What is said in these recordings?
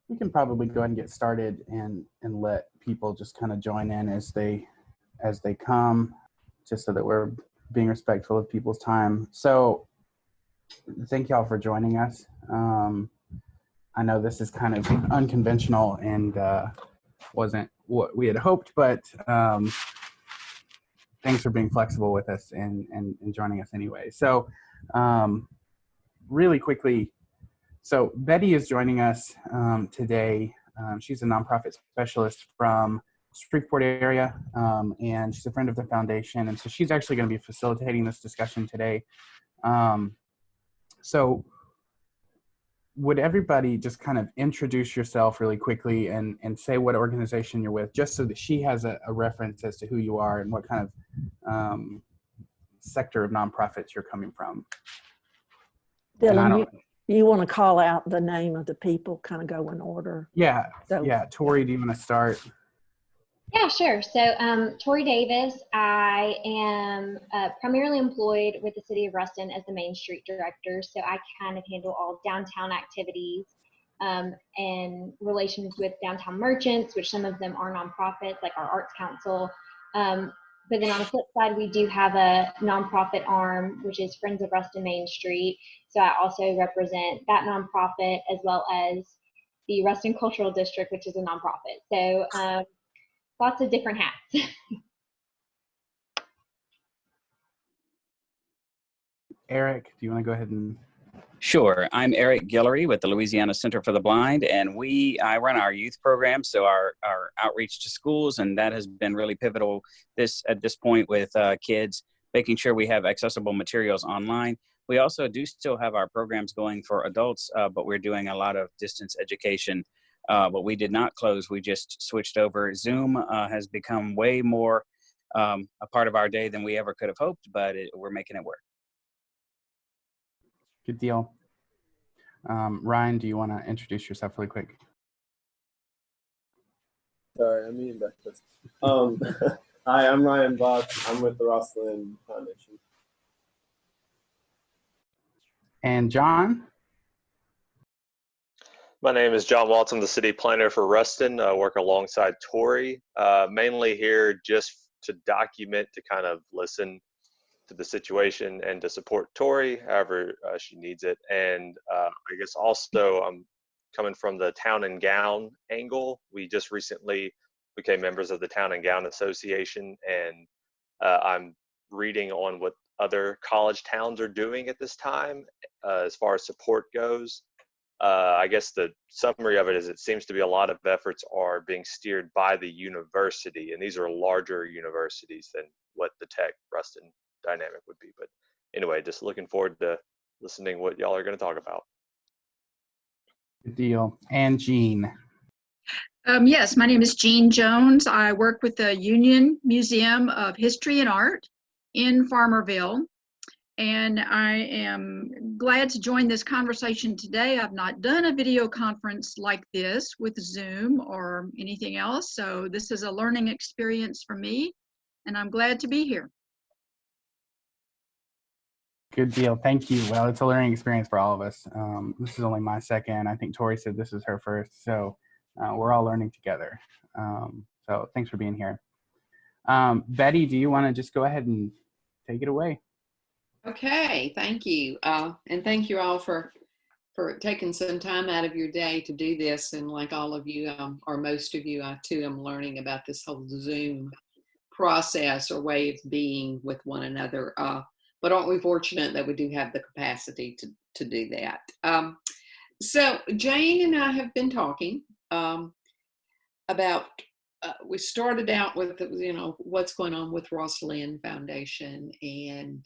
we can probably go ahead and get started and let people just kind of join in as they come, just so that we're being respectful of people's time. So thank y'all for joining us. I know this is kind of unconventional and wasn't what we had hoped, but thanks for being flexible with us and joining us anyway. So really quickly, so Betty is joining us today. She's a nonprofit specialist from Shreveport area, and she's a friend of the foundation. And so she's actually going to be facilitating this discussion today. So would everybody just kind of introduce yourself really quickly and say what organization you're with, just so that she has a reference as to who you are and what kind of sector of nonprofits you're coming from. Dylan, you want to call out the name of the people, kind of go in order? Yeah, yeah. Tori, do you want to start? Yeah, sure. So Tori Davis, I am primarily employed with the city of Ruston as the Main Street Director. So I kind of handle all downtown activities and relations with downtown merchants, which some of them are nonprofits, like our Arts Council. But then on the flip side, we do have a nonprofit arm, which is Friends of Ruston Main Street. So I also represent that nonprofit, as well as the Ruston Cultural District, which is a nonprofit. So lots of different hats. Eric, do you want to go ahead and? Sure. I'm Eric Guillory with the Louisiana Center for the Blind, and I run our youth program, so our outreach to schools, and that has been really pivotal at this point with kids, making sure we have accessible materials online. We also do still have our programs going for adults, but we're doing a lot of distance education. But we did not close. We just switched over. Zoom has become way more a part of our day than we ever could have hoped, but we're making it work. Good deal. Ryan, do you want to introduce yourself really quick? Sorry, I'm eating breakfast. Hi, I'm Ryan Buck. I'm with the Ruston Foundation. And John? My name is John Waltz. I'm the city planner for Ruston. I work alongside Tori, mainly here just to document, to kind of listen to the situation and to support Tori however she needs it. And I guess also I'm coming from the Town and Gown angle. We just recently became members of the Town and Gown Association, and I'm reading on what other college towns are doing at this time as far as support goes. I guess the summary of it is it seems to be a lot of efforts are being steered by the university, and these are larger universities than what the Tech Ruston dynamic would be. But anyway, just looking forward to listening what y'all are going to talk about. Good deal. And Jean. Yes, my name is Jean Jones. I work with the Union Museum of History and Art in Farmerville, and I am glad to join this conversation today. I've not done a video conference like this with Zoom or anything else, so this is a learning experience for me, and I'm glad to be here. Good deal. Thank you. Well, it's a learning experience for all of us. This is only my second. I think Tori said this is her first, so we're all learning together. So thanks for being here. Betty, do you want to just go ahead and take it away? Okay, thank you. And thank you all for taking some time out of your day to do this. And like all of you, or most of you, I too am learning about this whole Zoom process or way of being with one another. But aren't we fortunate that we do have the capacity to do that? So Jane and I have been talking about, we started out with, what's going on with Ross Lynn Foundation. And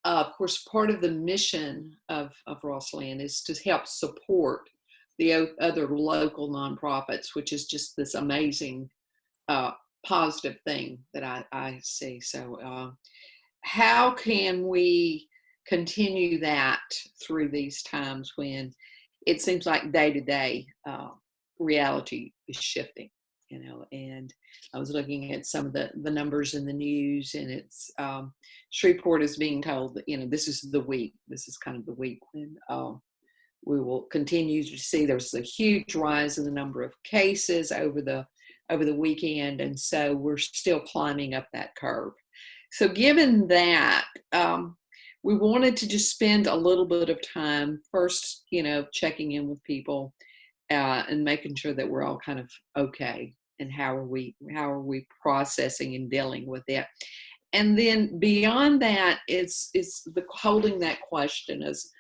of course, part of the mission of Ross Lynn is to help support the other local nonprofits, which is just this amazing positive thing that I see. So how can we continue that through these times when it seems like day-to-day reality is shifting, and I was looking at some of the numbers in the news, and it's Shreveport is being told that, this is kind of the week when we will continue to see there's a huge rise in the number of cases over the weekend, and so we're still climbing up that curve. So given that, we wanted to just spend a little bit of time first, checking in with people and making sure that we're all kind of okay, and how are we processing and dealing with it. And then beyond that, it's the holding that question is,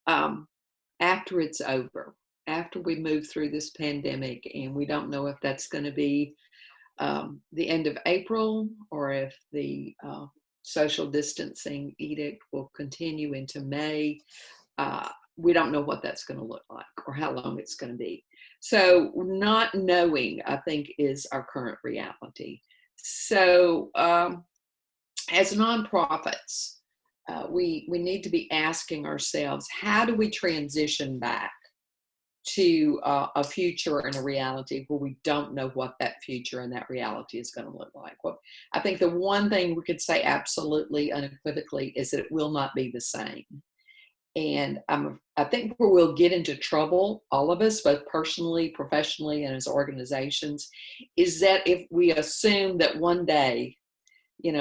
after it's over, after we move through this pandemic, and we don't know if that's going to be the end of April, or if the social distancing edict will continue into May. We don't know what that's going to look like or how long it's going to be. So not knowing, I think, is our current reality. So as nonprofits, we need to be asking ourselves, how do we transition back to a future and a reality where we don't know what that future and that reality is going to look like? Well, I think the one thing we could say absolutely unequivocally is that it will not be the same. And I think where we'll get into trouble, all of us, both personally, professionally, and as organizations, is that if we assume that one day,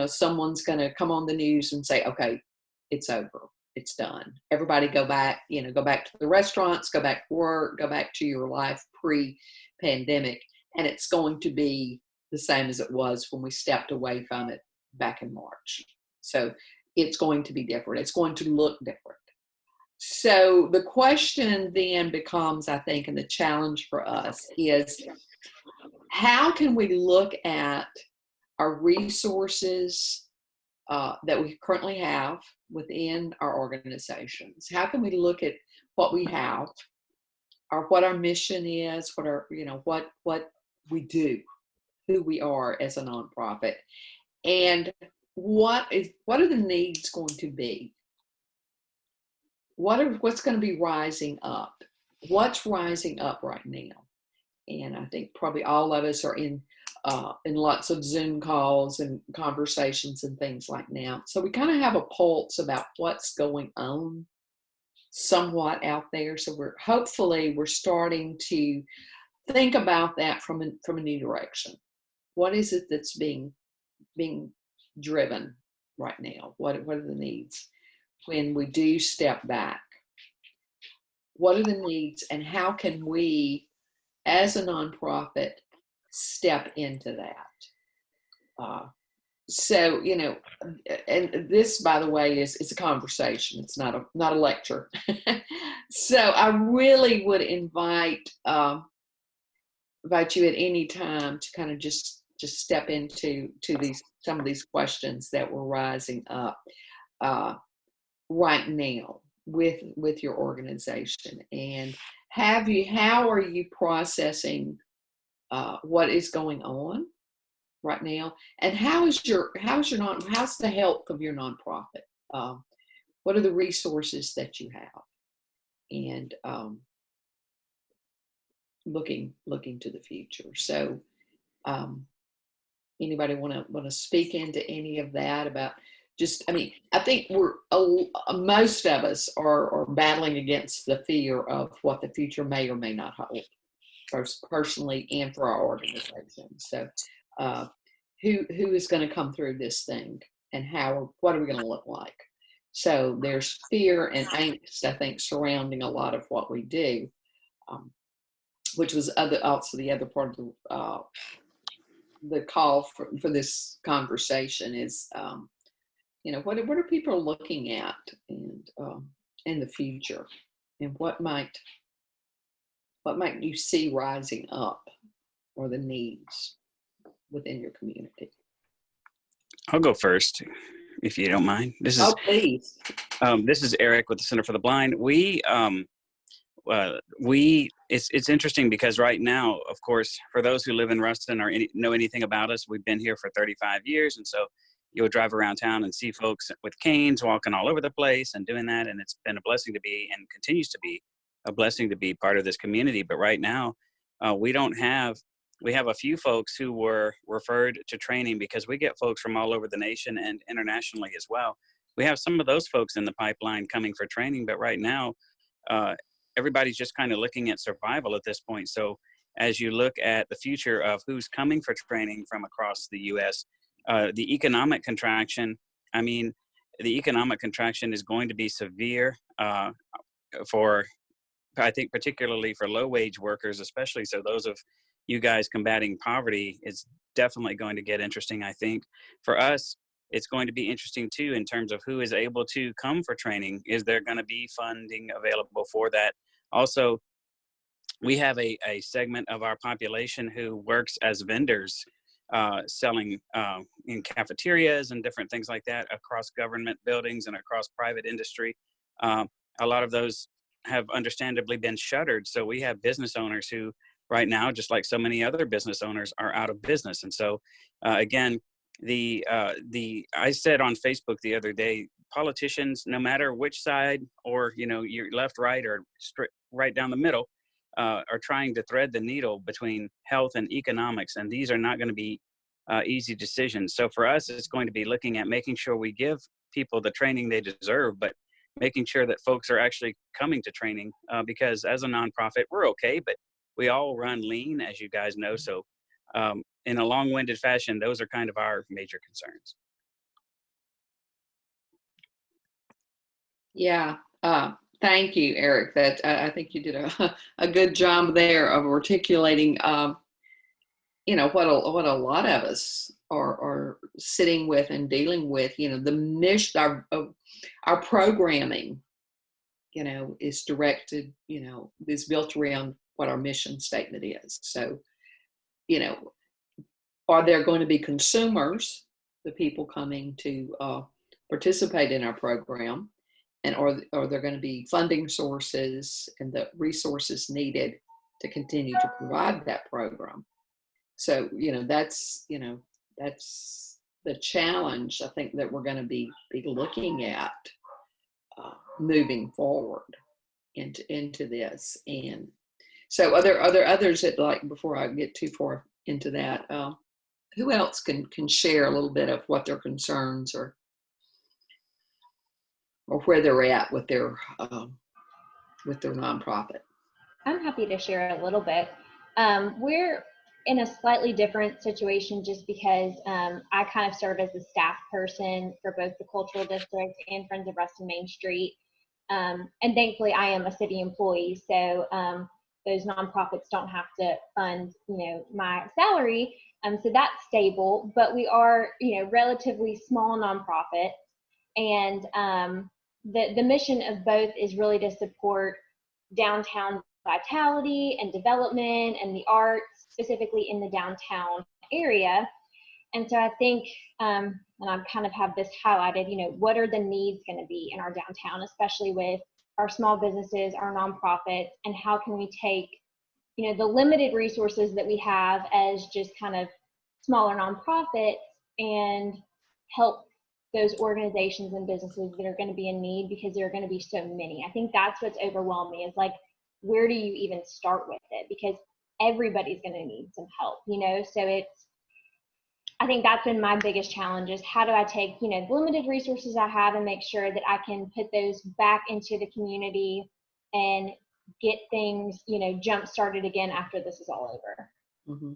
someone's going to come on the news and say, okay, it's over. It's done. Everybody go back to the restaurants, go back to work, go back to your life pre-pandemic. And it's going to be the same as it was when we stepped away from it back in March. So it's going to be different. It's going to look different. So the question then becomes, I think, and the challenge for us is, how can we look at our resources that we currently have within our organizations? How can we look at what we have, or what our mission is, what our, what we do, who we are as a nonprofit, and what are the needs going to be? What's going to be rising up? What's rising up right now? And I think probably all of us are in lots of Zoom calls and conversations and things like now. So we kind of have a pulse about what's going on somewhat out there. So we're starting to think about that from a new direction. What is it that's being driven right now? What are the needs? When we do step back, what are the needs, and how can we, as a nonprofit, step into that? So, and this, by the way, is a conversation. It's not a lecture. So I really would invite you at any time to kind of just step into some of these questions that were rising up right now with your organization. And how are you processing what is going on right now, and how's the health of your nonprofit? What are the resources that you have? And looking to the future. So anybody want to speak into any of that about I think most of us are battling against the fear of what the future may or may not hold, personally and for our organization. So who is going to come through this thing, and what are we going to look like? So there's fear and angst, I think, surrounding a lot of what we do, which was also the other part of the call for this conversation is, what are people looking at and in the future, and what might you see rising up, or the needs within your community? I'll go first, if you don't mind. Please. This is Eric with the Center for the Blind. It's interesting because right now, of course, for those who live in Ruston or know anything about us, we've been here for 35 years, and so you'll drive around town and see folks with canes walking all over the place and doing that, and it's been a blessing to be, and continues to be a blessing to be part of this community. But right now, we have a few folks who were referred to training, because we get folks from all over the nation and internationally as well. We have some of those folks in the pipeline coming for training, but right now, everybody's just kind of looking at survival at this point. So as you look at the future of who's coming for training from across the U.S., the economic contraction, I mean, the economic contraction is going to be severe for, I think, particularly for low-wage workers, especially. So those of you guys combating poverty, it's definitely going to get interesting, I think. For us, it's going to be interesting, too, in terms of who is able to come for training. Is there going to be funding available for that? Also, we have a segment of our population who works as vendors, selling in cafeterias and different things like that across government buildings and across private industry. A lot of those have understandably been shuttered. So we have business owners who right now, just like so many other business owners, are out of business. And so again, I said on Facebook the other day, politicians, no matter which side, or you're left, right, or right down the middle, are trying to thread the needle between health and economics, and these are not going to be easy decisions. So for us, it's going to be looking at making sure we give people the training they deserve, but making sure that folks are actually coming to training, because as a nonprofit, we're okay, but we all run lean, as you guys know. So in a long-winded fashion, those are kind of our major concerns. Yeah. Thank you, Eric. That I think you did a good job there of articulating, what a lot of us are sitting with and dealing with. The mission, our programming, is directed, is built around what our mission statement is. So, are there going to be consumers, the people coming to participate in our program? And are there going to be funding sources and the resources needed to continue to provide that program? So, that's the challenge I think that we're going to be looking at moving forward into this. And so are there others that, like, before I get too far into that, who else can share a little bit of what their concerns or where they're at with their nonprofit? I'm happy to share a little bit. We're in a slightly different situation just because I kind of serve as the staff person for both the Cultural District and Friends of Ruston Main Street. And thankfully I am a city employee, so those nonprofits don't have to fund, my salary. So that's stable, but we are, relatively small nonprofit. And the mission of both is really to support downtown vitality and development and the arts, specifically in the downtown area. And so I think, and I kind of have this highlighted, what are the needs going to be in our downtown, especially with our small businesses, our nonprofits, and how can we take, the limited resources that we have as just kind of smaller nonprofits and help those organizations and businesses that are going to be in need, because there are going to be so many. I think that's what's overwhelming, is like, where do you even start with it? Because everybody's going to need some help, so I think that's been my biggest challenge, is how do I take, the limited resources I have and make sure that I can put those back into the community and get things, jump started again after this is all over. Mm-hmm.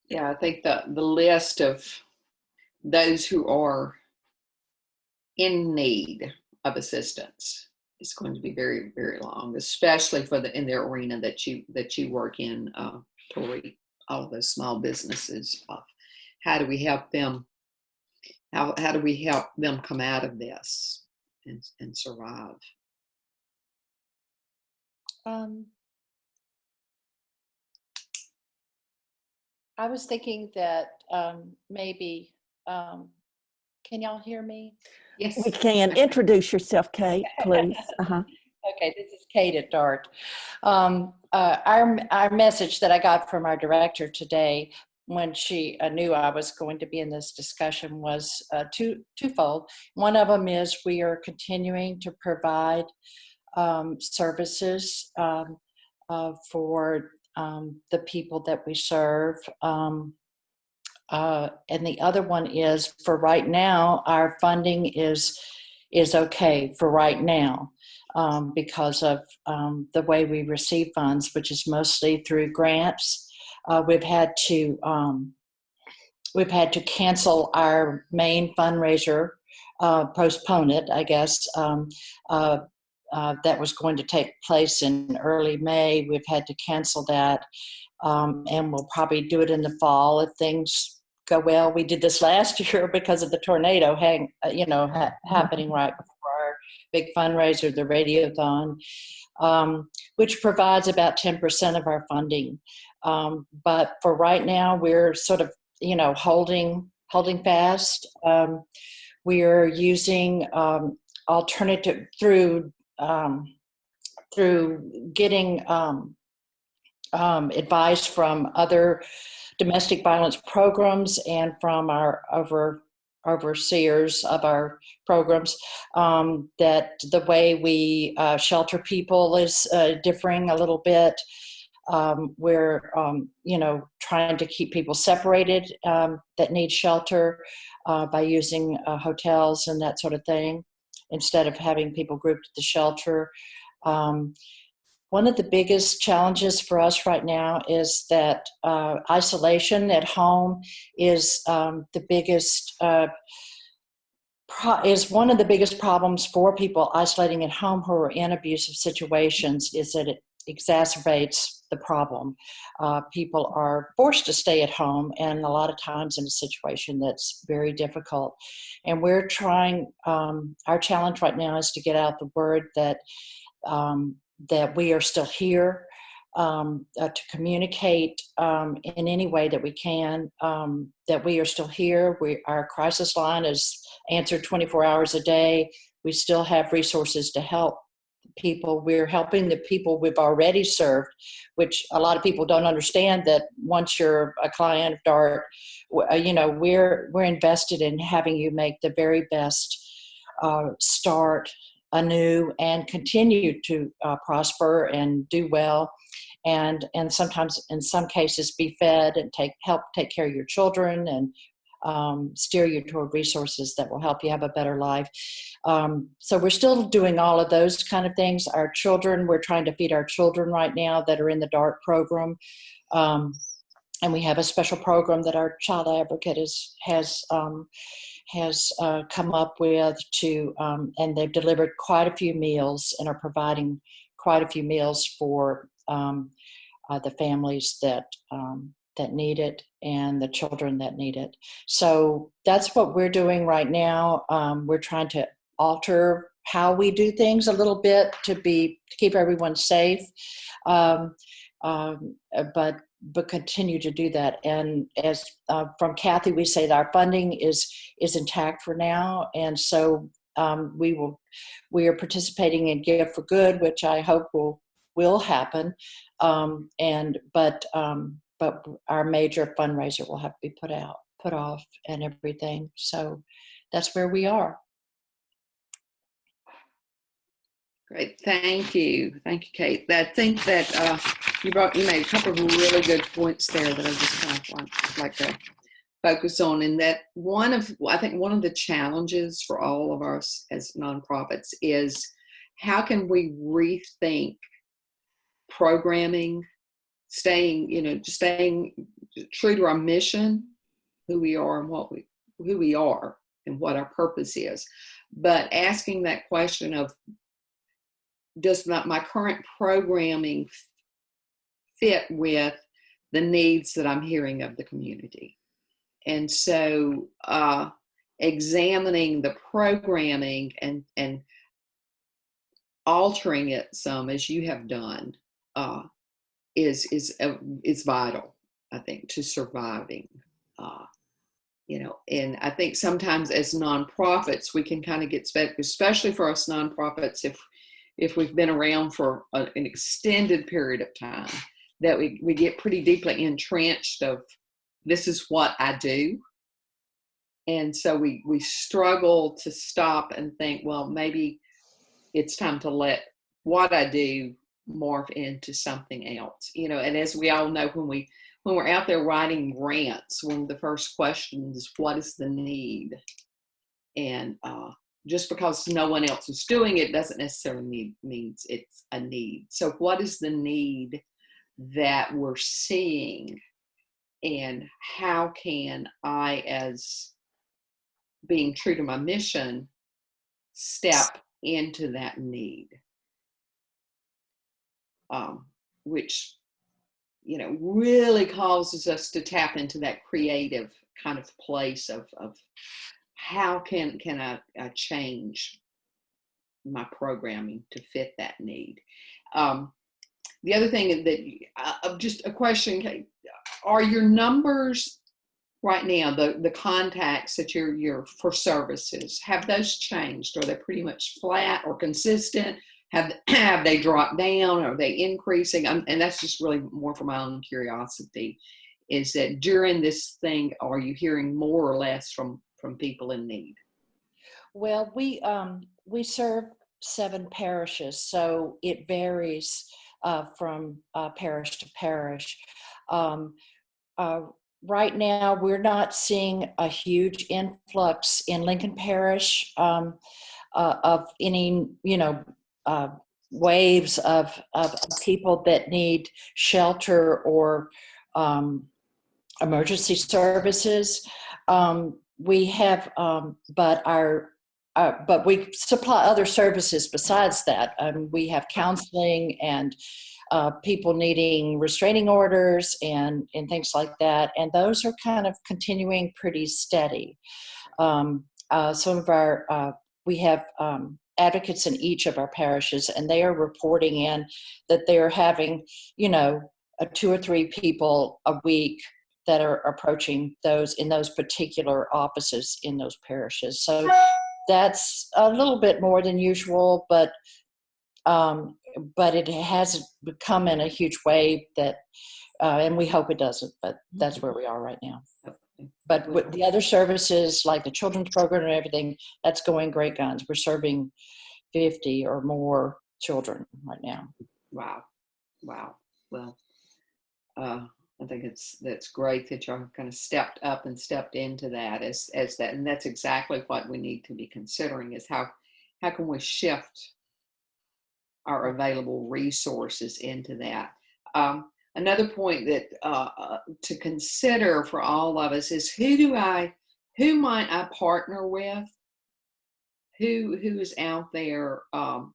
Yeah, I think the list of those who are in need of assistance is going to be very, very long, especially in their arena that you work in, Tori, all of those small businesses. How do we help them? How do we help them come out of this and survive? I was thinking that maybe, can y'all hear me? Yes. We can. Introduce yourself, Kate, please. Uh-huh. Okay, this is Kate at DART. Our message that I got from our director today, when she knew I was going to be in this discussion, was twofold. One of them is we are continuing to provide services for the people that we serve. And the other one is, for right now, our funding is okay for right now, because of the way we receive funds, which is mostly through grants. We've had to cancel our main fundraiser, postpone it, I guess. That was going to take place in early May. We've had to cancel that, and we'll probably do it in the fall if things go well. We did this last year because of the tornado happening right before our big fundraiser, the Radiothon, which provides about 10% of our funding. But for right now, we're sort of, holding fast. We are using alternative through getting advice from other domestic violence programs and from our overseers of our programs, that the way we shelter people is differing a little bit. We're trying to keep people separated that need shelter by using hotels and that sort of thing, instead of having people grouped at the shelter. One of the biggest challenges for us right now is that isolation at home is is one of the biggest problems for people isolating at home who are in abusive situations, is that it exacerbates the problem. People are forced to stay at home, and a lot of times in a situation that's very difficult. And we're trying, our challenge right now is to get out the word that we are still here, to communicate in any way that we can, that we are still here. Our crisis line is answered 24 hours a day. We still have resources to help people. We're helping the people we've already served, which a lot of people don't understand, that once you're a client of DART, we're invested in having you make the very best start anew and continue to prosper and do well, and sometimes in some cases be fed and help take care of your children and steer you toward resources that will help you have a better life. So we're still doing all of those kind of things. Our children, we're trying to feed our children right now that are in the DART program. And we have a special program that our child advocate has come up with and they've delivered quite a few meals and are providing quite a few meals for the families that need it and the children that need it. So that's what we're doing right now. We're trying to alter how we do things a little bit to keep everyone safe, but continue to do that. And as from Kathy, we say that our funding is intact for now, and so we are participating in Give for Good, which I hope will happen. But our major fundraiser will have to be put off and everything. So that's where we are. Great, thank you, Kate. I think that you made a couple of really good points there that I just kind of like to focus on. And that I think one of the challenges for all of us as nonprofits is, how can we rethink programming, staying true to our mission, who we are and what our purpose is, but asking that question of, does my current programming fit with the needs that I'm hearing of the community? And so examining the programming and altering it some, as you have done, is vital, I think, to surviving. And I think sometimes as nonprofits, we can kind of get stuck, especially for us nonprofits, if we've been around for an extended period of time, that we get pretty deeply entrenched of, this is what I do. And so we struggle to stop and think, well, maybe it's time to let what I do morph into something else. And as we all know, when when we're out there writing grants, one of the first questions is, what is the need? And just because no one else is doing it doesn't necessarily means it's a need. So what is the need that we're seeing? And how can I, as being true to my mission, step into that need? Which, you know, really causes us to tap into that creative kind of place of how can I change my programming to fit that need. The other thing is that just a question, are your numbers right now, the contacts that you're for services, have those changed? Are they pretty much flat or consistent? Have they dropped down? Are they increasing? And that's just really more for my own curiosity, is that during this thing, are you hearing more or less from people in need? Well, we serve 7 parishes, so it varies from parish to parish. Right now, we're not seeing a huge influx in Lincoln Parish of any, waves of people that need shelter or emergency services. We have, but we supply other services besides that. We have counseling and people needing restraining orders and things like that. And those are kind of continuing pretty steady. Some of our, we have advocates in each of our parishes, and they are reporting in that they're having, 2 or 3 people a week that are approaching those in those particular offices in those parishes. So that's a little bit more than usual, but it hasn't come in a huge wave that, and we hope it doesn't, but that's where we are right now. But with the other services, like the children's program and everything, that's going great guns. We're serving 50 or more children right now. Wow. Well, I think that's great that y'all kind of stepped up and stepped into that as that, and that's exactly what we need to be considering, is how can we shift our available resources into that. Another point that to consider for all of us is who might I partner with? Who is out there?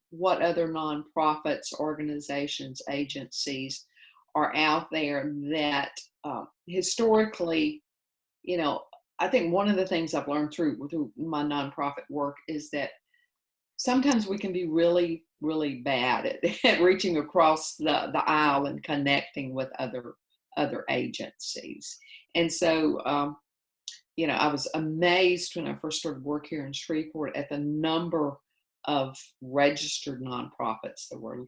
What other nonprofits, organizations, agencies are out there that historically, I think one of the things I've learned through my nonprofit work is that sometimes we can be really, really bad at reaching across the aisle and connecting with other agencies. And so, I was amazed when I first started work here in Shreveport at the number of registered nonprofits that were,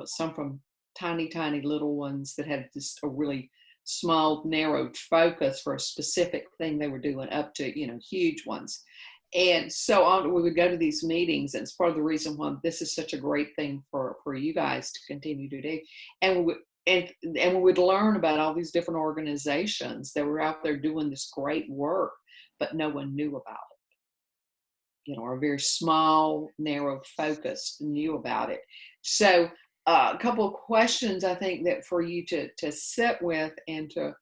some from tiny little ones that had just a really small, narrow focus for a specific thing they were doing, up to, huge ones. And so we would go to these meetings, and it's part of the reason why this is such a great thing for you guys to continue to do. And we would learn about all these different organizations that were out there doing this great work, but no one knew about it. Or very small, narrow focus knew about it. So a couple of questions I think that for you to sit with and to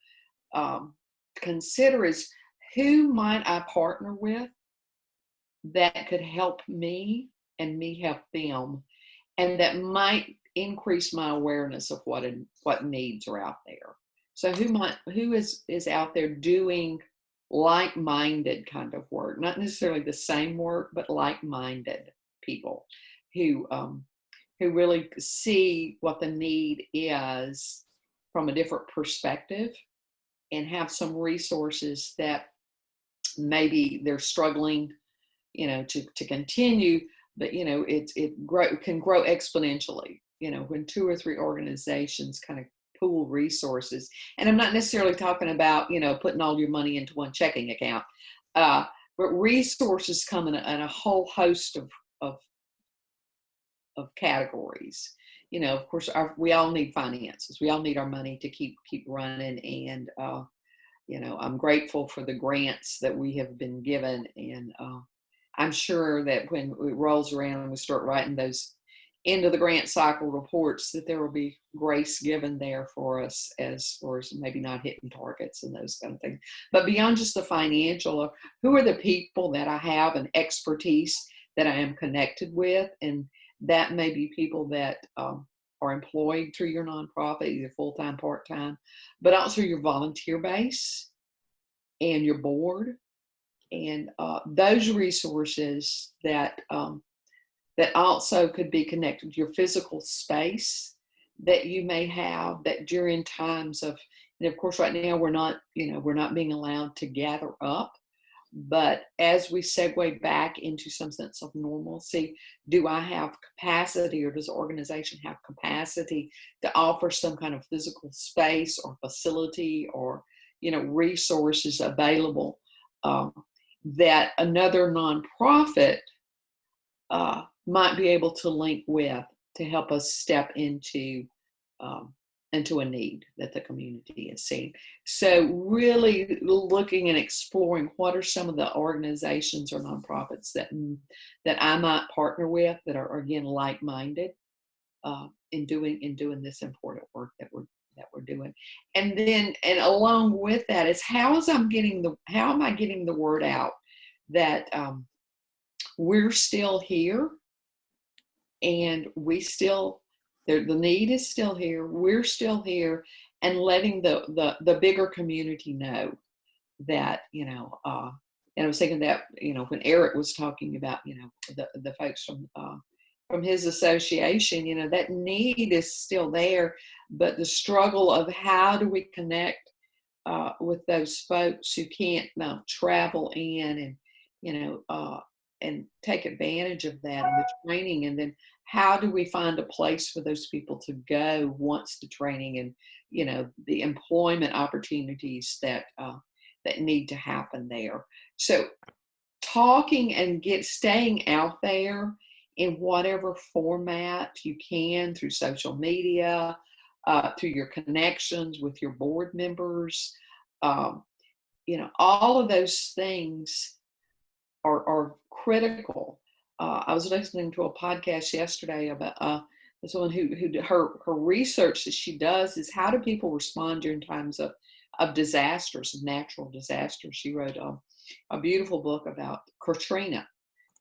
consider is, who might I partner with that could help me and me help them, and that might increase my awareness of what needs are out there. So who is out there doing like-minded kind of work, not necessarily the same work, but like-minded people who really see what the need is from a different perspective, and have some resources that maybe they're struggling to continue, but it can grow exponentially, when 2 or 3 organizations kind of pool resources. And I'm not necessarily talking about, putting all your money into one checking account, but resources come in a whole host of categories. You know, of course, we all need finances. We all need our money to keep running. And, you know, I'm grateful for the grants that we have been given. And I'm sure that when it rolls around and we start writing those end of the grant cycle reports, that there will be grace given there for us as far as maybe not hitting targets and those kind of things. But beyond just the financial, who are the people that I have an expertise that I am connected with? And that may be people that are employed through your nonprofit, either full-time, part-time, but also your volunteer base and your board. And those resources that that also could be connected to your physical space that you may have, that during times of, and of course right now we're not being allowed to gather up, but as we segue back into some sense of normalcy, do I have capacity, or does the organization have capacity to offer some kind of physical space or facility or, you know, resources available that another nonprofit might be able to link with to help us step into a need that the community is seeing. So really looking and exploring what are some of the organizations or nonprofits that I might partner with that are, again, like-minded in doing this important work that we're doing. And then, and along with that is how am I getting the word out that we're still here, and the need is still here, we're still here, and letting the bigger community know that, you know, and I was thinking that, you know, when Eric was talking about, you know, the folks from his association, you know, that need is still there, but the struggle of how do we connect with those folks who can't travel in and, you know, and take advantage of that and the training, and then how do we find a place for those people to go once the training and, you know, the employment opportunities that need to happen there. So talking and staying out there in whatever format you can, through social media, through your connections with your board members, you know, all of those things are critical. I was listening to a podcast yesterday about someone who her research that she does is how do people respond during times of disasters, of natural disasters. She wrote a beautiful book about Katrina,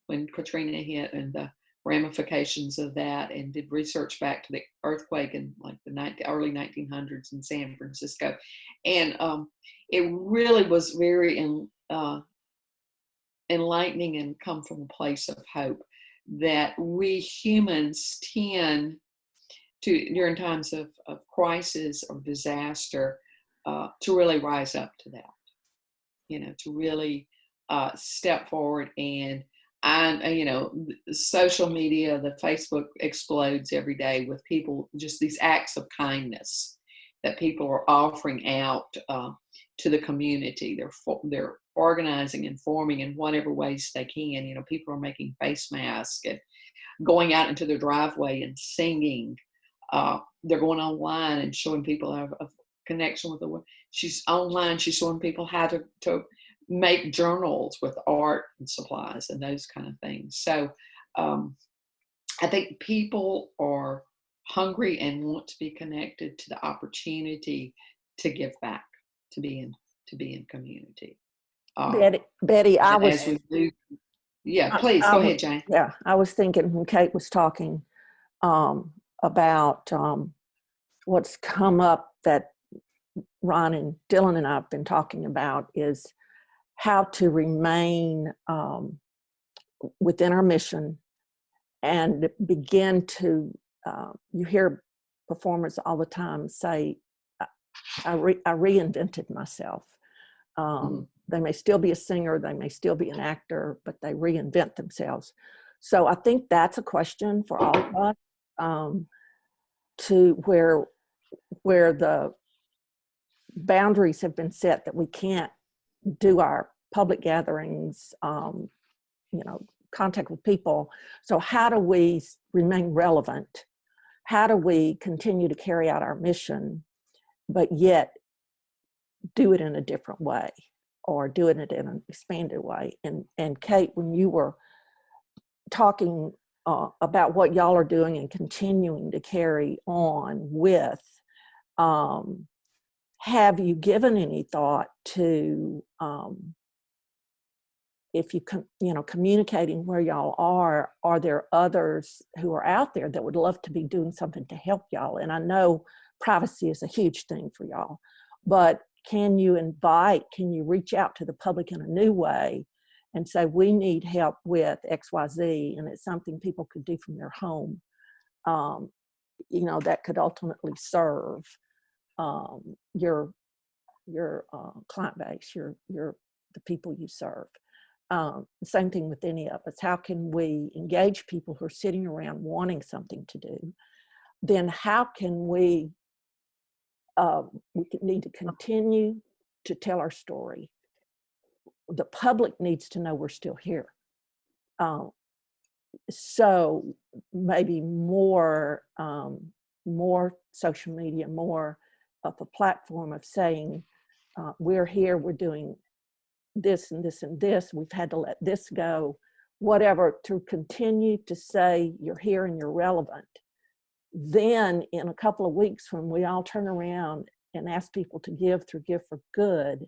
when Katrina hit and the ramifications of that, and did research back to the earthquake in like the early 1900s in San Francisco. And it really was very enlightening and come from a place of hope that we humans tend to, during times of crisis or disaster, to really rise up to that, you know, to really step forward. And you know, social media, the Facebook explodes every day with people, just these acts of kindness that people are offering out to the community. They're organizing and forming in whatever ways they can. You know, people are making face masks and going out into their driveway and singing. They're going online and showing people a connection with the world. She's online. She's showing people how to make journals with art and supplies and those kind of things. So I think people are hungry and want to be connected to the opportunity to give back, to be in community. Betty, I was. Yeah, please go ahead, Jane. Yeah, I was thinking when Kate was talking about what's come up that Ron and Dylan and I have been talking about is how to remain within our mission and begin to, you hear performers all the time say, I reinvented myself. They may still be a singer, they may still be an actor, but they reinvent themselves. So I think that's a question for all of us, to where the boundaries have been set that we can't do our public gatherings, you know, contact with people. So how do we remain relevant? How do we continue to carry out our mission, but yet do it in a different way, or do it in an expanded way? And Kate, when you were talking about what y'all are doing and continuing to carry on with, have you given any thought to if you communicating where y'all are there others who are out there that would love to be doing something to help y'all? And I know privacy is a huge thing for y'all, but can you reach out to the public in a new way and say, we need help with XYZ, and it's something people could do from their home, that could ultimately serve your client base, the people you serve. Same thing with any of us. How can we engage people who are sitting around wanting something to do? Then how can we need to continue to tell our story. The public needs to know we're still here. So maybe more social media, more of a platform of saying, we're here, we're doing this and this and this, we've had to let this go, whatever, to continue to say you're here and you're relevant. Then in a couple of weeks, when we all turn around and ask people to give through Give for Good,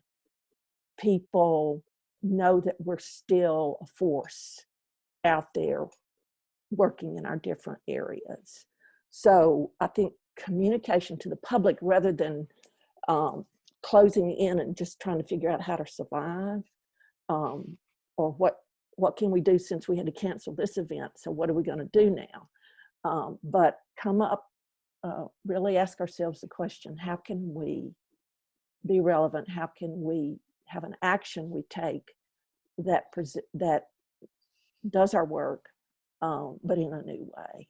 people know that we're still a force out there working in our different areas. So I think communication to the public, rather than closing in and just trying to figure out how to survive, or what can we do since we had to cancel this event, so what are we going to do now? But come up, really ask ourselves the question, how can we be relevant? How can we have an action we take that does our work, but in a new way?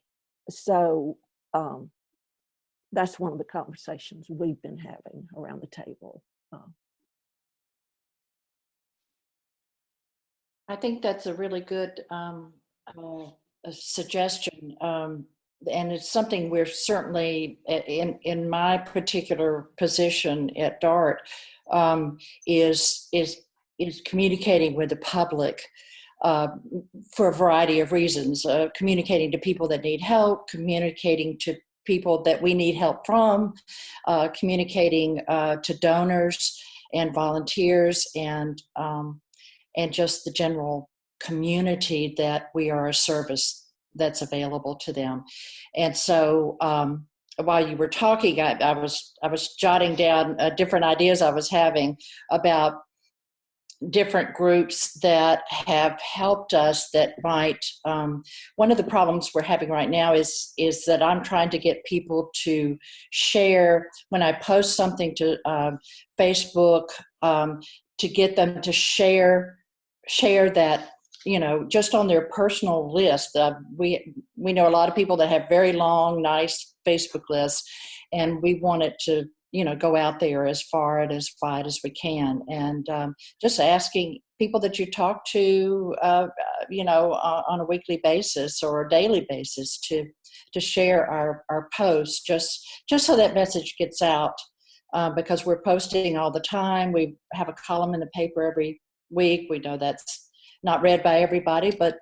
So that's one of the conversations we've been having around the table. I think that's a really good a suggestion, and it's something we're certainly, in my particular position at DART, is communicating with the public for a variety of reasons, communicating to people that need help, communicating to people that we need help from, communicating to donors and volunteers, and just the general community that we are a service that's available to them. And so while you were talking, I was jotting down different ideas I was having about different groups that have helped us that might, one of the problems we're having right now is that I'm trying to get people to share, when I post something to Facebook, to get them to share that, just on their personal list. We know a lot of people that have very long, nice Facebook lists, and we want it to, go out there as far and as wide as we can. And just asking people that you talk to, on a weekly basis or a daily basis to share our posts, just so that message gets out, because we're posting all the time. We have a column in the paper every week. We know that's not read by everybody, but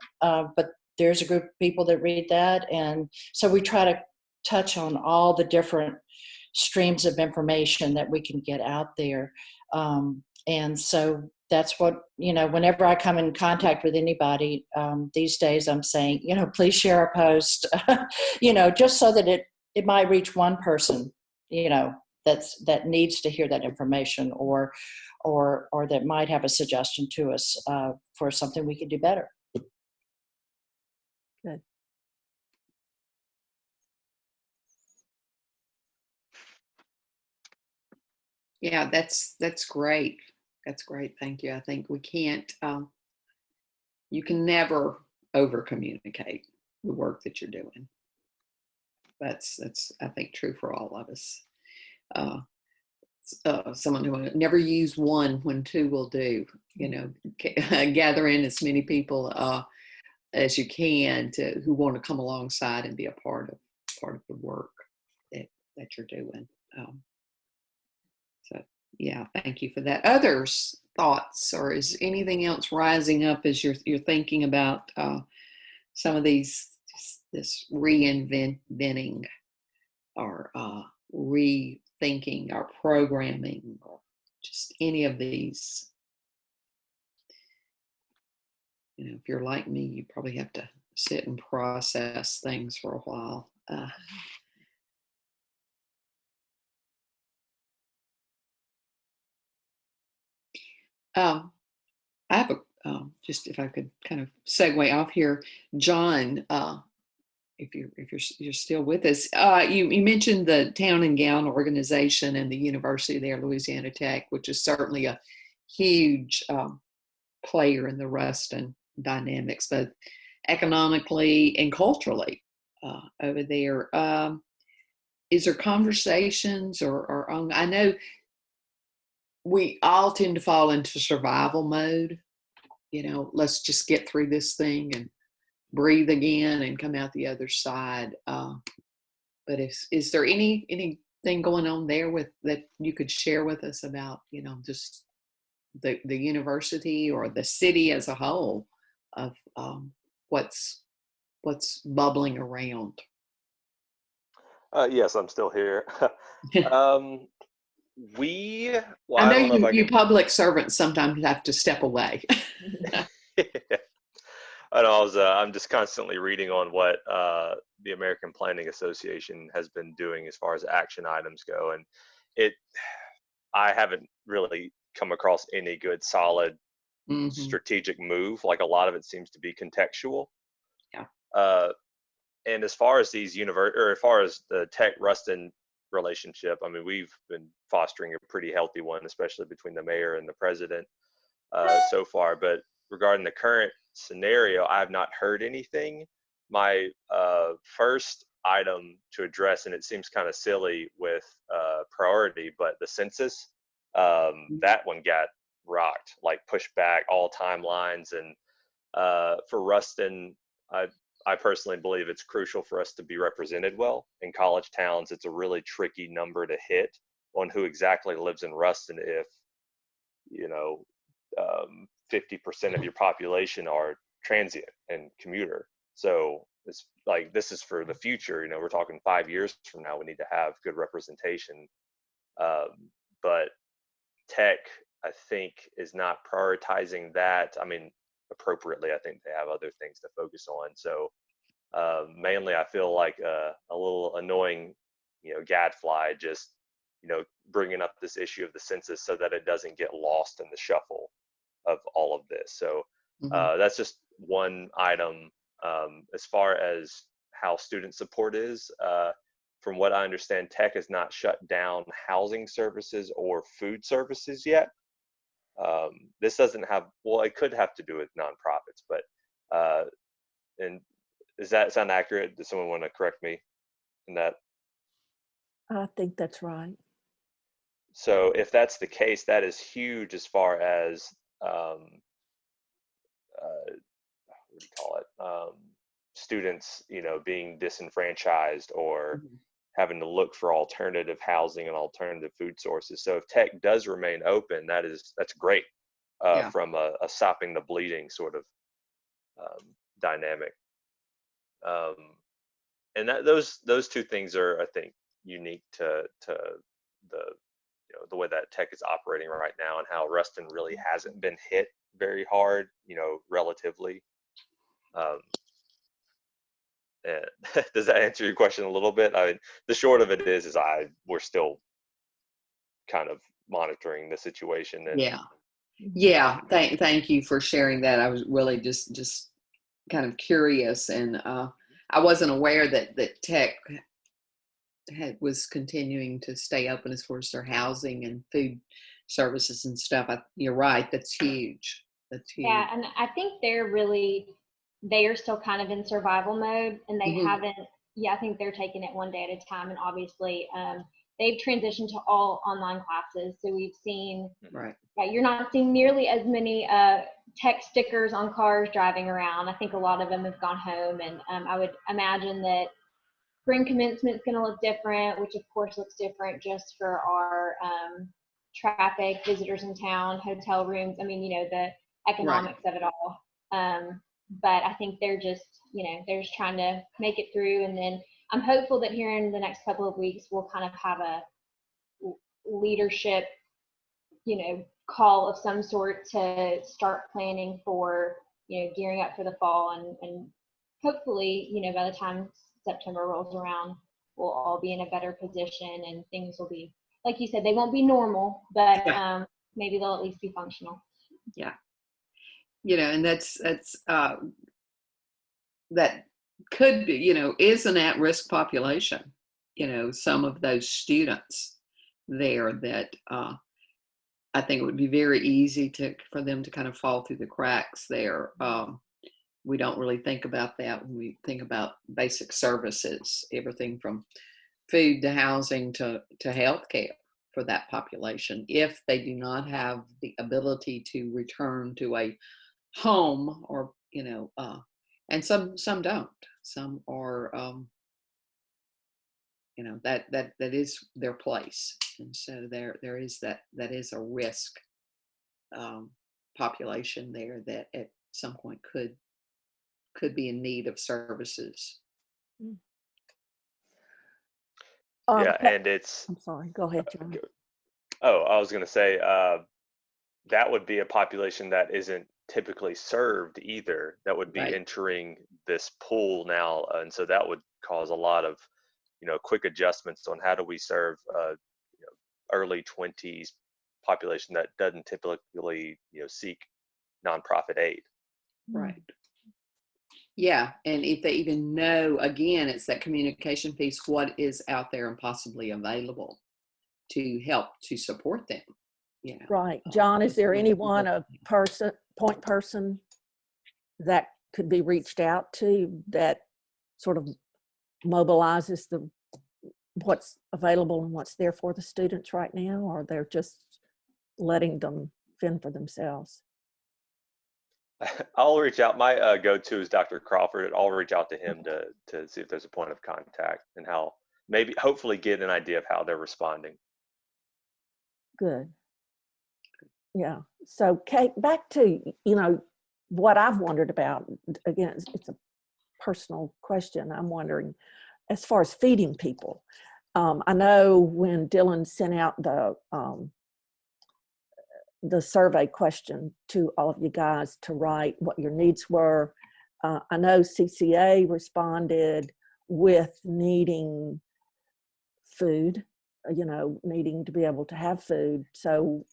there's a group of people that read that. And so we try to touch on all the different streams of information that we can get out there. And so that's what, whenever I come in contact with anybody these days, I'm saying, please share our post, just so that it might reach one person, that needs to hear that information, or that might have a suggestion to us for something we could do better. Good. Yeah, that's great. That's great. Thank you. I think we can't, you can never over communicate the work that you're doing. That's I think true for all of us. Someone who will never use one when two will do, gather in as many people as you can who want to come alongside and be a part of the work that you're doing. So yeah, thank you for that. Others thoughts, or is anything else rising up as you're thinking about some of this reinventing or rethinking our programming, or just any of these? If you're like me, you probably have to sit and process things for a while. I have just if I could kind of segue off here, John. If you're still with us, you mentioned the Town and Gown organization and the university there, Louisiana Tech, which is certainly a huge player in the Ruston dynamics, both economically and culturally over there. Is there conversations or I know we all tend to fall into survival mode. Let's just get through this thing and breathe again and come out the other side. But is there anything going on there that you could share with us about, just the university or the city as a whole of what's bubbling around? Yes, I'm still here. Well, I I don't know know if you public servants sometimes have to step away. I know I'm just constantly reading on what the American Planning Association has been doing as far as action items go, and I haven't really come across any good solid strategic move. Like, a lot of it seems to be contextual. Yeah. And as far as these as far as the Tech Ruston relationship, I mean, we've been fostering a pretty healthy one, especially between the mayor and the president so far. But regarding the current scenario, I have not heard anything. My first item to address, and it seems kind of silly with priority, but the census, that one got rocked, like pushed back all timelines. And for Ruston, I personally believe it's crucial for us to be represented well. In college towns, it's a really tricky number to hit on who exactly lives in Ruston if, 50% of your population are transient and commuter. So it's like, this is for the future. We're talking 5 years from now, we need to have good representation. But Tech, I think, is not prioritizing that. I mean, appropriately. I think they have other things to focus on. So mainly, I feel like a little annoying, gadfly, just bringing up this issue of the census so that it doesn't get lost in the shuffle of all of this. So that's just one item. As far as how student support is, from what I understand, Tech has not shut down housing services or food services yet. This doesn't have, well, it could have to do with nonprofits, but and does that sound accurate? Does someone want to correct me in that? I think that's right. So if that's the case, that is huge as far as what do you call it? Students, being disenfranchised or having to look for alternative housing and alternative food sources. So if Tech does remain open, that's great from a stopping the bleeding sort of dynamic. And those two things are, I think, unique to the way that Tech is operating right now, and how Ruston really hasn't been hit very hard, relatively. Does that answer your question a little bit? I mean, the short of it is we're still kind of monitoring the situation. And yeah. Thank you for sharing that. I was really just kind of curious, and I wasn't aware that Tech was continuing to stay open as far as their housing and food services and stuff. You're right. That's huge. That's huge. Yeah, and I think they are still kind of in survival mode, and they haven't. Yeah, I think they're taking it one day at a time, and obviously they've transitioned to all online classes. So we've seen, right. You're not seeing nearly as many text stickers on cars driving around. I think a lot of them have gone home, and I would imagine that spring commencement is going to look different, which of course looks different just for our traffic, visitors in town, hotel rooms. I mean, the economics of it all. But I think they're just trying to make it through. And then I'm hopeful that here in the next couple of weeks, we'll kind of have a leadership, call of some sort to start planning for, gearing up for the fall. And hopefully, by the time September rolls around, we'll all be in a better position and things will be, like you said, they won't be normal, but maybe they'll at least be functional. Yeah. And that's that could be, is an at-risk population, some of those students there that I think it would be very easy for them to kind of fall through the cracks there. We don't really think about that when we think about basic services, everything from food to housing to healthcare for that population. If they do not have the ability to return to a home, or and some don't. Some are that is their place, and so there is that is a risk population there that at some point could be in need of services. Yeah, and it's. I'm sorry. Go ahead, John. Oh, I was going to say that would be a population that isn't typically served either. That would be entering this pool now, and so that would cause a lot of quick adjustments on how do we serve early 20s population that doesn't typically seek nonprofit aid. Right. Yeah, and if they even know, again, it's that communication piece, what is out there and possibly available to help to support them. Yeah. Right. John, is there anyone, a point person that could be reached out to that sort of mobilizes what's available and what's there for the students right now, or they're just letting them fend for themselves? I'll reach out. My go-to is Dr. Crawford. I'll reach out to him to see if there's a point of contact and how hopefully get an idea of how they're responding. Good. Yeah. So Kate, back to, what I've wondered about, again, it's a personal question. I'm wondering, as far as feeding people, I know when Dylan sent out the survey question to all of you guys to write what your needs were, I know CCA responded with needing food, needing to be able to have food. So,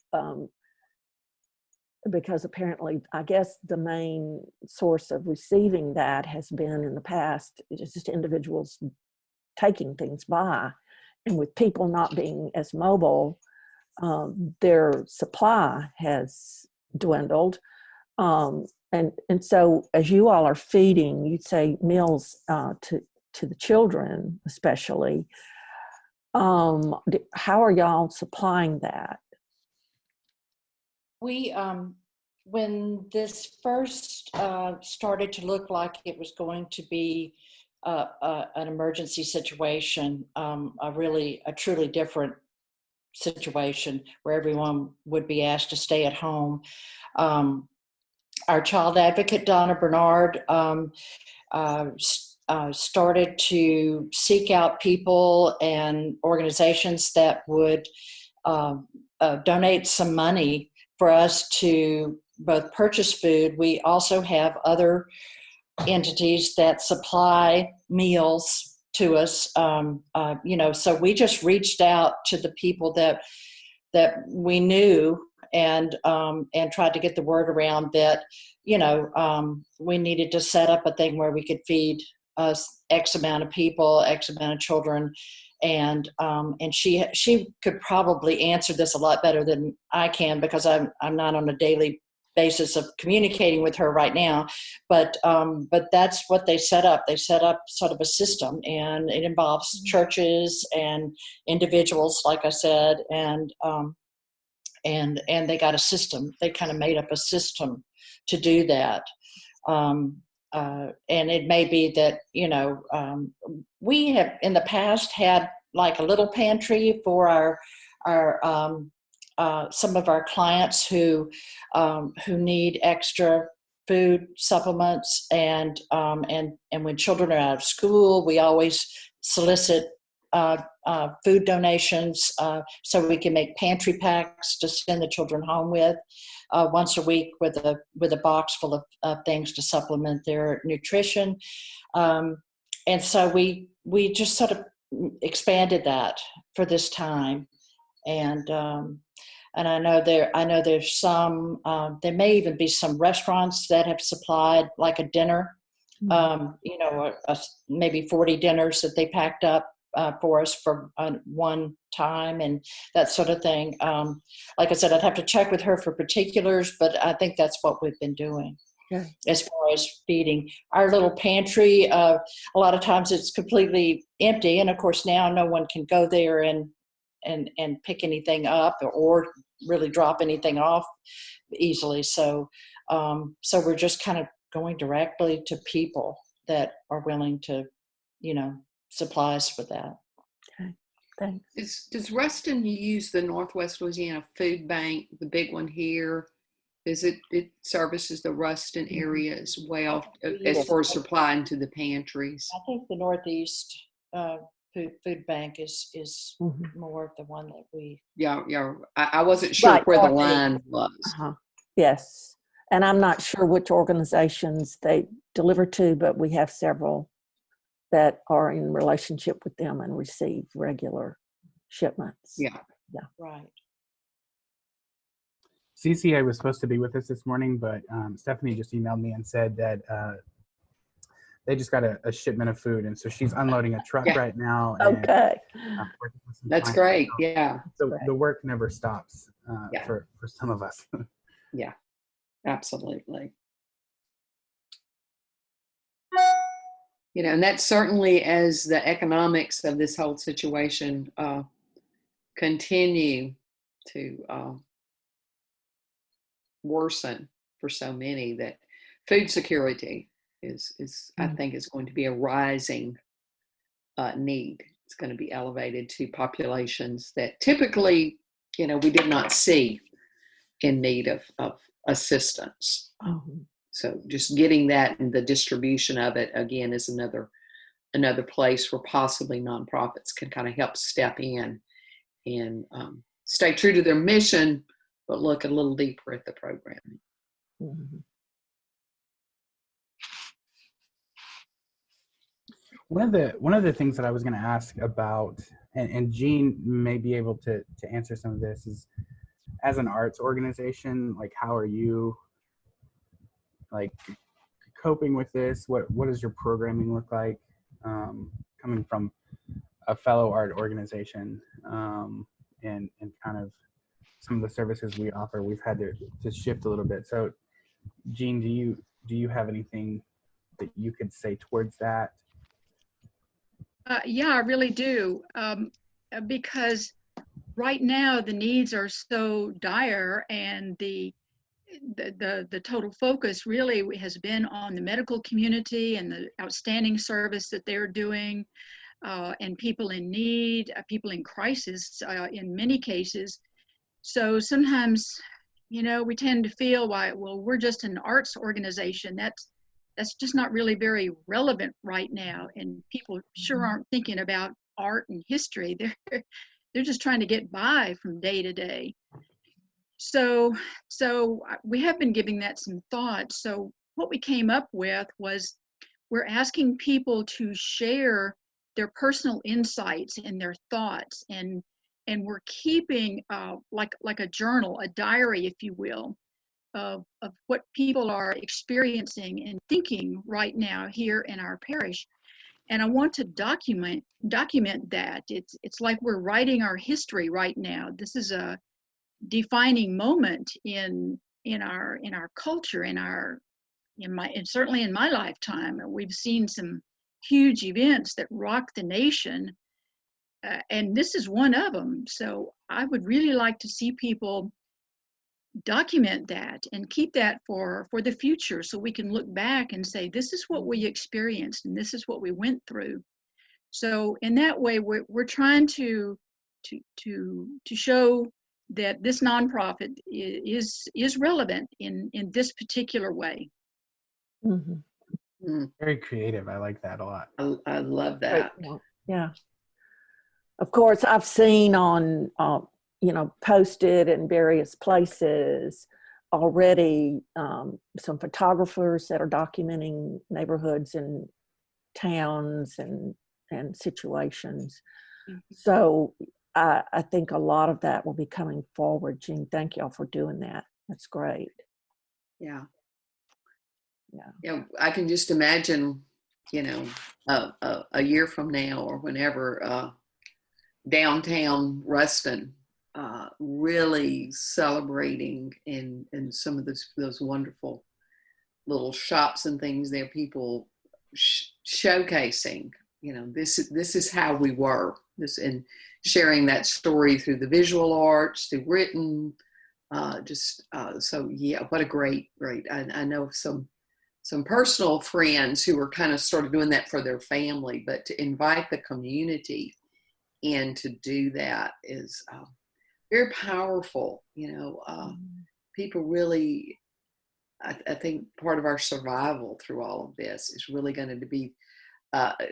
because apparently, I guess the main source of receiving that has been in the past, just individuals taking things by. And with people not being as mobile, their supply has dwindled. And so as you all are feeding, you'd say meals to the children especially, how are y'all supplying that? We, when this first started to look like it was going to be an emergency situation, a truly different situation where everyone would be asked to stay at home. Our child advocate, Donna Bernard, started to seek out people and organizations that would donate some money for us to both purchase food. We also have other entities that supply meals to us, so we just reached out to the people that we knew and tried to get the word around that, we needed to set up a thing where we could feed us X amount of people, X amount of children. And she could probably answer this a lot better than I can, because I'm not on a daily basis of communicating with her right now, but that's what they set up. They set up sort of a system, and it involves churches and individuals, like I said, and they got a system. They kind of made up a system to do that. And it may be that, we have in the past had like a little pantry for our some of our clients who need extra food supplements, and when children are out of school, we always solicit food donations so we can make pantry packs to send the children home with once a week with a box full of things to supplement their nutrition. And so we just sort of expanded that for this time. And I know there's some, there may even be some restaurants that have supplied like a dinner, maybe 40 dinners that they packed up for us for one time and that sort of thing. Like I said, I'd have to check with her for particulars, but I think that's what we've been doing. Okay. As far as feeding. Our little pantry, a lot of times it's completely empty, and of course now no one can go there and pick anything up or really drop anything off easily. So we're just kind of going directly to people that are willing to, supply us with that. Okay, thanks. Does Ruston use the Northwest Louisiana Food Bank, the big one here? It services the Ruston area as well as far as supplying to the pantries? I think the Northeast food bank is more of the one that we. Yeah. I wasn't sure where the line was. Yes, and I'm not sure which organizations they deliver to, but we have several that are in relationship with them and receive regular shipments. Yeah. Right. CCA was supposed to be with us this morning, but Stephanie just emailed me and said that they just got a shipment of food, and so she's unloading a truck right now. And, okay. That's great. Yeah. So the work never stops for some of us. Yeah, absolutely. And that's certainly as the economics of this whole situation continue to worsen for so many, that food security is I think is going to be a rising need. It's going to be elevated to populations that typically, we did not see in need of assistance. So just getting that and the distribution of it again is another place where possibly nonprofits can kind of help step in and stay true to their mission, but look a little deeper at the programming. One of the things that I was going to ask about, and Jean may be able to answer some of this, is as an arts organization, like how are you like coping with this? What does your programming look like, coming from a fellow art organization, and kind of some of the services we offer, we've had to shift a little bit. So Jean, do you have anything that you could say towards that? Yeah, I really do. Because right now the needs are so dire, and the total focus really has been on the medical community and the outstanding service that they're doing, and people in need, people in crisis in many cases. So sometimes, we tend to feel, well, we're just an arts organization. That's just not really very relevant right now, and people sure aren't thinking about art and history. They're just trying to get by from day to day. So we have been giving that some thought. So what we came up with was we're asking people to share their personal insights and their thoughts, and we're keeping like a journal, a diary, if you will, of what people are experiencing and thinking right now here in our parish. And I want to document that. It's like we're writing our history right now. This is a defining moment in our culture, and certainly in my lifetime. We've seen some huge events that rock the nation, and this is one of them. So I would really like to see people document that and keep that for the future, so we can look back and say, this is what we experienced and this is what we went through. So in that way, we're trying to show that this nonprofit is relevant in this particular way. Mm-hmm. Very creative. I like that a lot. I love that. Yeah. Of course, I've seen on, posted in various places already, some photographers that are documenting neighborhoods and towns and situations. So I think a lot of that will be coming forward. Jean, thank y'all for doing that. That's great. Yeah. Yeah. Yeah. I can just imagine, a year from now or whenever, downtown Ruston, really celebrating in some of those wonderful little shops and things there, people showcasing, this is how we were, and sharing that story through the visual arts, through written, so yeah, what a great, I know of some personal friends who were kind of started doing that for their family, but to invite the community in to do that is very powerful. People really, I think part of our survival through all of this is really going to be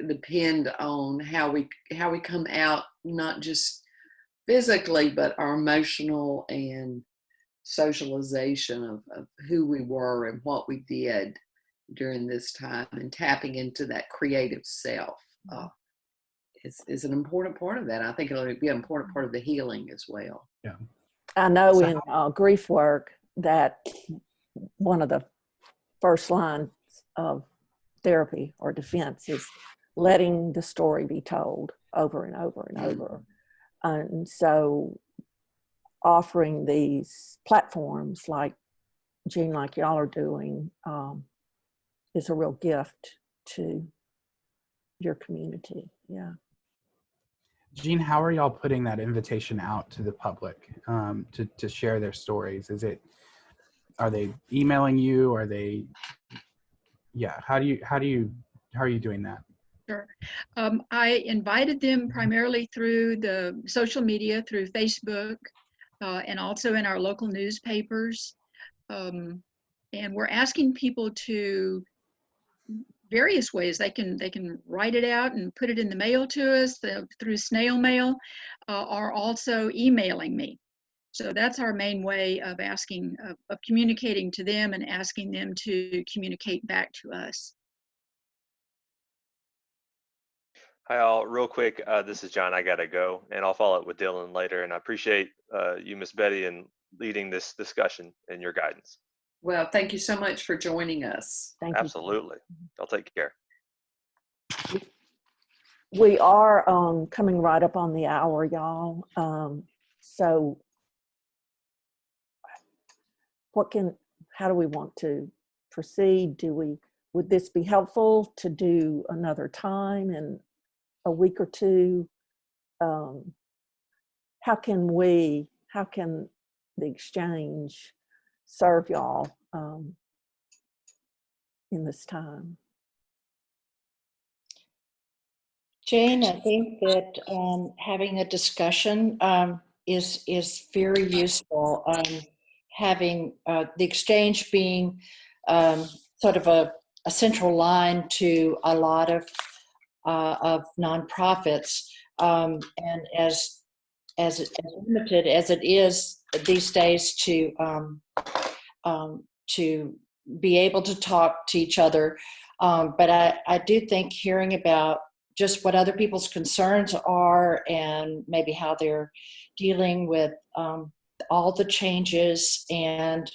depend on how we come out, not just physically, but our emotional and socialization of who we were and what we did during this time, and tapping into that creative self is an important part of that. I think it'll be an important part of the healing as well. Yeah. I know in grief work that one of the first lines of therapy or defense is letting the story be told over and over and over. And so offering these platforms like Jean, like y'all are doing, is a real gift to your community. Yeah. Jean, how are y'all putting that invitation out to the public to share their stories? Are they emailing you? Are they, how are you doing that? Sure. I invited them primarily through the social media, through Facebook, and also in our local newspapers. And we're asking people to various ways. They can write it out and put it in the mail to us through snail mail, or also emailing me. So that's our main way of asking, of communicating to them and asking them to communicate back to us. Hi all, real quick, this is John. I gotta go, and I'll follow up with Dylan later. And I appreciate you, Miss Betty, and leading this discussion and your guidance. Well, thank you so much for joining us. Thank you. Absolutely. I'll take care. We are coming right up on the hour, y'all. So how do we want to proceed? Would this be helpful to do another time in a week or two? How can the exchange serve y'all in this time? Jane, I think that having a discussion is very useful. Having the exchange being sort of a central line to a lot of nonprofits, and as limited as it is these days to be able to talk to each other. But I do think hearing about just what other people's concerns are and maybe how they're dealing with all the changes and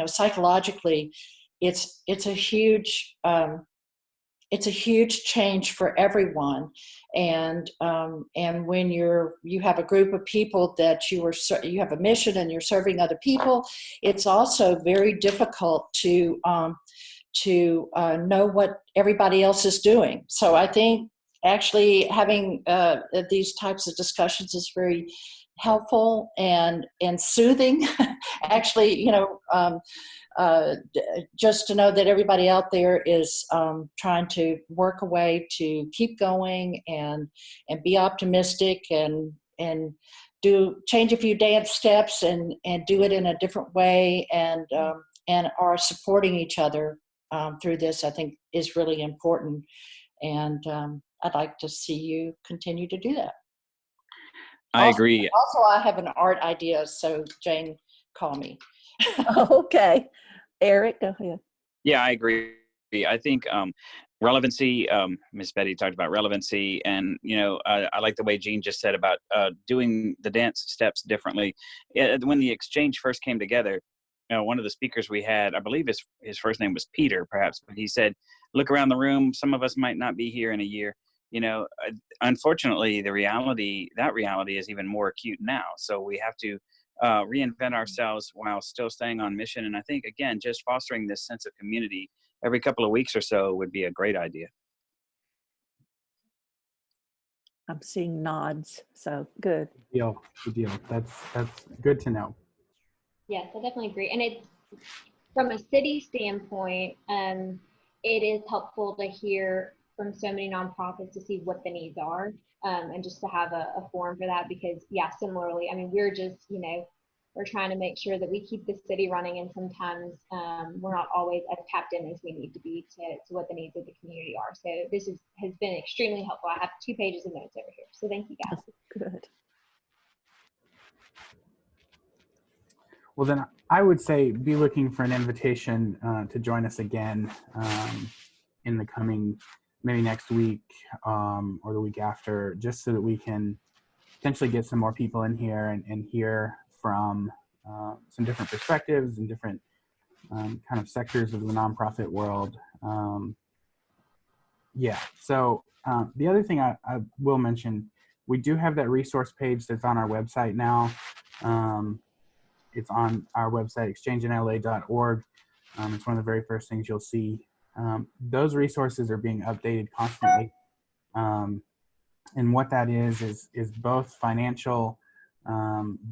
psychologically, it's a huge change for everyone. And when you have a group of people that you have a mission and you're serving other people, it's also very difficult to know what everybody else is doing. So I think actually having these types of discussions is very helpful and soothing. Actually, just to know that everybody out there is trying to work a way to keep going and be optimistic and change a few dance steps and do it in a different way and are supporting each other through this, I think is really important. And I'd like to see you continue to do that. I agree. Also, I have an art idea, so Jane, call me. Okay. Eric, go ahead. Yeah, I agree. I think relevancy, Miss Betty talked about relevancy, and I like the way Jean just said about doing the dance steps differently. When the exchange first came together, one of the speakers we had, I believe his first name was Peter, perhaps, but he said, "Look around the room. Some of us might not be here in a year." Unfortunately, that reality is even more acute now. So we have to reinvent ourselves while still staying on mission. And I think, again, just fostering this sense of community every couple of weeks or so would be a great idea. I'm seeing nods, so good. Good deal. That's good to know. Yes, I definitely agree. And it's from a city standpoint, it is helpful to hear from so many nonprofits to see what the needs are, and just to have a forum for that, because similarly, I mean, we're just, we're trying to make sure that we keep the city running, and sometimes we're not always as tapped in as we need to be to what the needs of the community are. So this has been extremely helpful. I have 2 pages of notes over here. So thank you guys. Good. Well, then I would say be looking for an invitation to join us again in the coming, maybe next week or the week after, just so that we can potentially get some more people in here and hear from some different perspectives and different kind of sectors of the nonprofit world. So the other thing I will mention, we do have that resource page that's on our website now. It's on our website, exchangeinla.org. It's one of the very first things you'll see. Those resources are being updated constantly. And what that is both financial.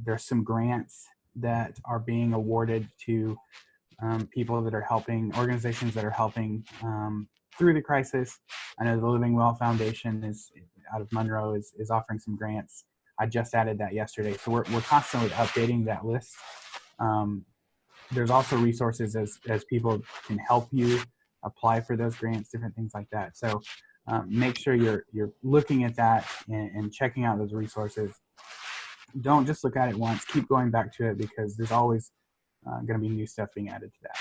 There's some grants that are being awarded to people that are helping, organizations that are helping through the crisis. I know the Living Well Foundation is out of Monroe is offering some grants. I just added that yesterday. So we're constantly updating that list. There's also resources as people can help you apply for those grants, different things like that. So make sure you're looking at that and checking out those resources. Don't just look at it once, keep going back to it, because there's always going to be new stuff being added to that.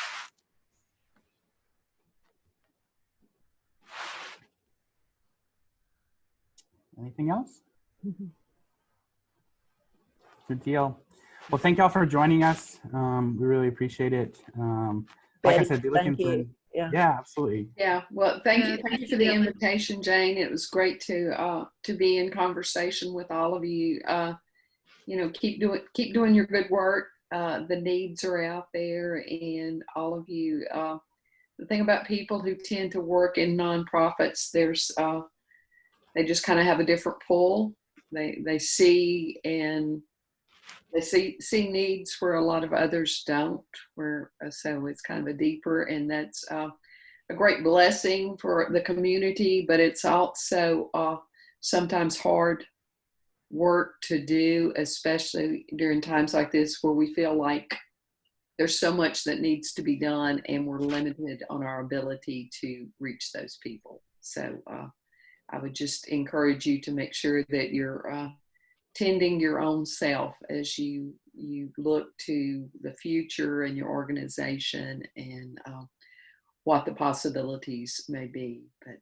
Anything else? Mm-hmm. Good deal. Well, thank y'all for joining us. We really appreciate it. Like I said, be looking for. Yeah, absolutely. Yeah. Well, thank you for the invitation, Jane. It was great to be in conversation with all of you. Keep doing your good work. The needs are out there, and all of you. The thing about people who tend to work in nonprofits, they just kind of have a different pull. They see needs where a lot of others don't. So it's kind of a deeper, and that's a great blessing for the community. But it's also sometimes hard work to do, especially during times like this where we feel like there's so much that needs to be done and we're limited on our ability to reach those people. So I would just encourage you to make sure that you're tending your own self as you look to the future and your organization and what the possibilities may be. But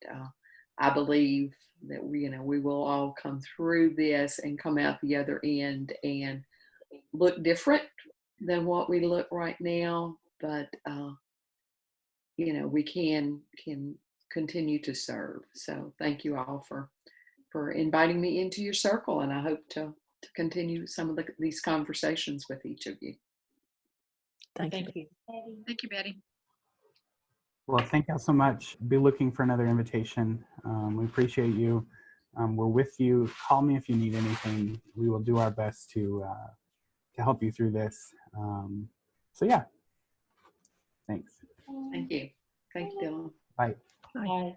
I believe that we will all come through this and come out the other end and look different than what we look right now. But we can continue to serve. So thank you all for inviting me into your circle, and I hope to continue some of these conversations with each of you. Thank you. Thank you, Betty. Well, thank y'all so much. Be looking for another invitation. We appreciate you. We're with you. Call me if you need anything. We will do our best to help you through this. So yeah, thanks. Thank you. Thank you, Dylan. Bye. Bye. Bye.